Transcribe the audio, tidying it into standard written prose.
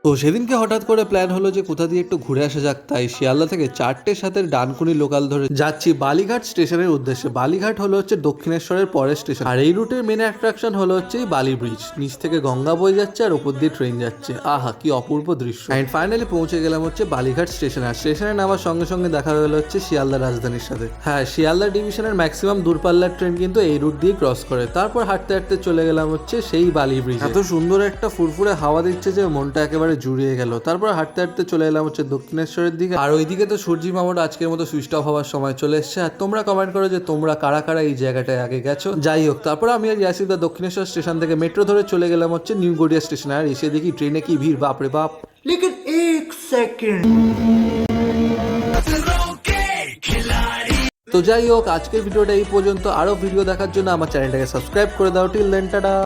তো সেদিনকে হঠাৎ করে প্ল্যান হলো যে কোথা দিয়ে একটু ঘুরে আসা যাক, তাই শিয়ালদা থেকে 4টে সাথে ডানকুনি লোকাল ধরে যাচ্ছি বালিঘাট স্টেশনের উদ্দেশ্যে। বালিঘাট হলো হচ্ছে দক্ষিণেশ্বরের পরের স্টেশন, আর এই রুটের মেন অ্যাট্রাকশন হলো হচ্ছে এই বালি ব্রিজ। নিচ থেকে গঙ্গা বয়ে যাচ্ছে আর উপর দিয়ে ট্রেন যাচ্ছে, আহা কি অপূর্ব দৃশ্য। অ্যান্ড ফাইনালি পৌঁছে গেলাম হচ্ছে বালিঘাট স্টেশন। আর স্টেশনে নামার সঙ্গে সঙ্গে দেখা হলো হচ্ছে শিয়ালদা রাজধানীর সাথে। হ্যাঁ, শিয়ালদা ডিভিশনের ম্যাক্সিমাম দূরপাল্লার ট্রেন কিন্তু এই রুট দিয়ে ক্রস করে। তারপর হাঁটতে হাঁটতে চলে গেলাম হচ্ছে সেই বালি ব্রিজ। এত সুন্দর একটা ফুরফুরে হাওয়া দিচ্ছে যে মনটা একেবারে জুড়িয়ে গেল। তারপর হাঁটতে হাঁটতে চলে এলাম হচ্ছে দক্ষিণেশ্বরের দিকে। আর ওইদিকে তো সূর্যি মামার আজকের মতো সুইচ অফ হওয়ার সময় চলে এসছে। আর তোমরা কমেন্ট করো যে তোমরা কারা কারা এই জায়গাটায় আগে গেছো। যাই হোক, তারপর আমি আর ইয়াসিদা দক্ষিণেশ্বর স্টেশন থেকে মেট্রো ধরে চলে গেলাম হচ্ছে নিউ গড়িয়া স্টেশন। আর এসে দেখি ট্রেনে কি ভিড়, বাপরে বাপ। लेकिन एक सेकंड। তো যাই হোক, আজকের ভিডিওটা এই পর্যন্ত। আরো ভিডিও দেখার জন্য আমার চ্যানেলটাকে সাবস্ক্রাইব করে দাও। Till then, tata.